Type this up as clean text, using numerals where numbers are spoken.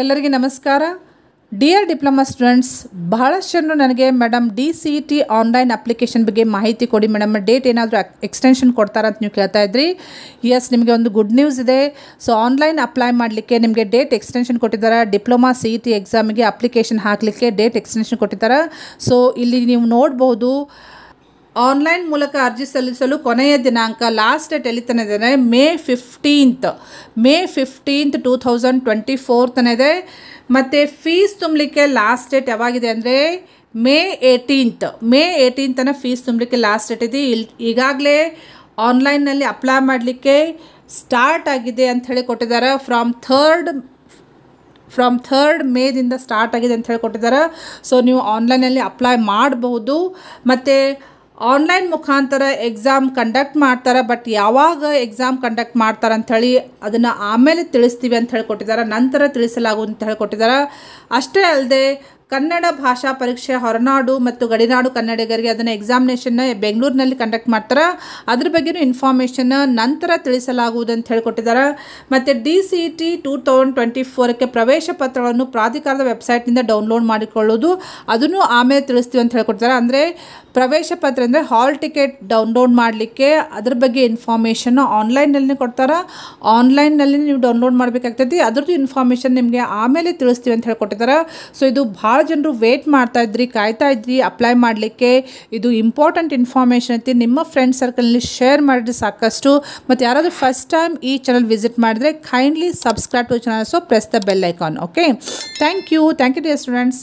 ಎಲ್ಲರಿಗೆ ನಮಸ್ಕಾರ. Dear diploma students, ಬಹಳಷ್ಟು ಜನರು ನನಗೆ ಮೇಡಮ್ DCET ಆನ್ಲೈನ್ ಅಪ್ಲಿಕೇಶನ್ ಬಗ್ಗೆ ಮಾಹಿತಿ ಕೊಡಿ ಮೇಡಮ್, ಡೇಟ್ ಏನಾದರೂ ಎಕ್ಸ್ಟೆನ್ಷನ್ ಕೊಡ್ತಾರಾ ಅಂತ ನೀವು ಕೇಳ್ತಾ ಇದ್ರಿ. ಎಸ್, ನಿಮಗೆ ಒಂದು ಗುಡ್ ನ್ಯೂಸ್ ಇದೆ. ಸೊ ಆನ್ಲೈನ್ ಅಪ್ಲೈ ಮಾಡಲಿಕ್ಕೆ ನಿಮಗೆ ಡೇಟ್ ಎಕ್ಸ್ಟೆನ್ಷನ್ ಕೊಟ್ಟಿದ್ದಾರೆ. ಡಿಪ್ಲೊಮಾ CET ಎಕ್ಸಾಮಿಗೆ ಅಪ್ಲಿಕೇಶನ್ ಹಾಕಲಿಕ್ಕೆ ಡೇಟ್ ಎಕ್ಸ್ಟೆನ್ಷನ್ ಕೊಟ್ಟಿದ್ದಾರೆ. ಸೊ ಇಲ್ಲಿ ನೀವು ನೋಡ್ಬೋದು, ಆನ್ಲೈನ್ ಮೂಲಕ ಅರ್ಜಿ ಸಲ್ಲಿಸಲು ಕೊನೆಯ ದಿನಾಂಕ ಲಾಸ್ಟ್ ಡೇಟ್ ಎಲ್ಲಿ ತನಕ ಇದೆ, ಮೇ 15, 2024 ತನಕ ಇದೆ. ಮತ್ತು ಫೀಸ್ ತುಂಬಲಿಕ್ಕೆ ಲಾಸ್ಟ್ ಡೇಟ್ ಯಾವಾಗಿದೆ ಅಂದರೆ ಮೇ 18 ತನಕ ಫೀಸ್ ತುಂಬಲಿಕ್ಕೆ ಲಾಸ್ಟ್ ಡೇಟ್ ಇದೆ. ಈಗಾಗಲೇ ಆನ್ಲೈನ್ನಲ್ಲಿ ಅಪ್ಲೈ ಮಾಡಲಿಕ್ಕೆ ಸ್ಟಾರ್ಟ್ ಆಗಿದೆ ಅಂತ ಹೇಳಿ ಕೊಟ್ಟಿದ್ದಾರೆ. ಫ್ರಮ್ 3rd ಮೇದಿಂದ ಸ್ಟಾರ್ಟ್ ಆಗಿದೆ ಅಂತ ಹೇಳಿ ಕೊಟ್ಟಿದ್ದಾರೆ. ಸೊ ನೀವು ಆನ್ಲೈನಲ್ಲಿ ಅಪ್ಲೈ ಮಾಡಬಹುದು. ಮತ್ತು ಆನ್ಲೈನ್ ಮುಖಾಂತರ ಎಕ್ಸಾಮ್ ಕಂಡಕ್ಟ್ ಮಾಡ್ತಾರೆ. ಬಟ್ ಯಾವಾಗ ಎಕ್ಸಾಮ್ ಕಂಡಕ್ಟ್ ಮಾಡ್ತಾರೆ ಅಂಥೇಳಿ ಅದನ್ನು ಆಮೇಲೆ ತಿಳಿಸ್ತೀವಿ ಅಂತ ಹೇಳಿ ಕೊಟ್ಟಿದ್ದಾರೆ, ನಂತರ ತಿಳಿಸಲಾಗುವುದು ಅಂತ ಹೇಳಿ ಕೊಟ್ಟಿದ್ದಾರೆ. ಅಷ್ಟೇ ಅಲ್ಲದೆ ಕನ್ನಡ ಭಾಷಾ ಪರೀಕ್ಷೆ ಹೊರನಾಡು ಮತ್ತು ಗಡಿನಾಡು ಕನ್ನಡಿಗರಿಗೆ ಅದನ್ನು ಎಕ್ಸಾಮಿನೇಷನ್ನ ಬೆಂಗಳೂರಿನಲ್ಲಿ ಕಂಡಕ್ಟ್ ಮಾಡ್ತಾರೆ. ಅದ್ರ ಬಗ್ಗೆಯೂ ಇನ್ಫಾರ್ಮೇಷನ್ ನಂತರ ತಿಳಿಸಲಾಗುವುದು ಅಂತ ಹೇಳಿಕೊಟ್ಟಿದ್ದಾರೆ. ಮತ್ತು DCET 2024ಕ್ಕೆ ಪ್ರವೇಶ ಪತ್ರಗಳನ್ನು ಪ್ರಾಧಿಕಾರದ ವೆಬ್ಸೈಟ್ನಿಂದ ಡೌನ್ಲೋಡ್ ಮಾಡಿಕೊಳ್ಳೋದು, ಅದನ್ನು ಆಮೇಲೆ ತಿಳಿಸ್ತೀವಿ ಅಂತ ಹೇಳ್ಕೊಡ್ತಾರೆ. ಅಂದರೆ ಪ್ರವೇಶ ಪತ್ರ ಅಂದರೆ ಹಾಲ್ ಟಿಕೆಟ್ ಡೌನ್ಲೋಡ್ ಮಾಡಲಿಕ್ಕೆ ಅದ್ರ ಬಗ್ಗೆ ಇನ್ಫಾರ್ಮೇಷನ್ನು ಆನ್ಲೈನಲ್ಲಿ ಕೊಡ್ತಾರೆ. ಆನ್ಲೈನ್ನಲ್ಲಿ ನೀವು ಡೌನ್ಲೋಡ್ ಮಾಡಬೇಕಾಗ್ತೈತಿ. ಅದ್ರದ್ದು ಇನ್ಫಾರ್ಮೇಷನ್ ನಿಮಗೆ ಆಮೇಲೆ ತಿಳಿಸ್ತೀವಿ ಅಂತ ಹೇಳ್ಕೊಟ್ಟಿದ್ದಾರೆ. ಸೊ ಇದು ಭಾಳ ಜನರು ವೇಟ್ ಮಾಡ್ತಾಯಿದ್ರಿ, ಕಾಯ್ತಾ ಇದ್ರಿ ಅಪ್ಲೈ ಮಾಡಲಿಕ್ಕೆ. ಇದು ಇಂಪಾರ್ಟೆಂಟ್ ಇನ್ಫಾರ್ಮೇಷನ್ ಐತಿ. ನಿಮ್ಮ ಫ್ರೆಂಡ್ ಸರ್ಕಲ್ನಲ್ಲಿ ಶೇರ್ ಮಾಡಿದ್ರೆ ಸಾಕಷ್ಟು. ಮತ್ತು ಯಾರಾದರೂ ಫಸ್ಟ್ ಟೈಮ್ ಈ ಚಾನಲ್ ವಿಸಿಟ್ ಮಾಡಿದ್ರೆ kindly subscribe to channel. So press the bell icon. Okay, thank you dear students.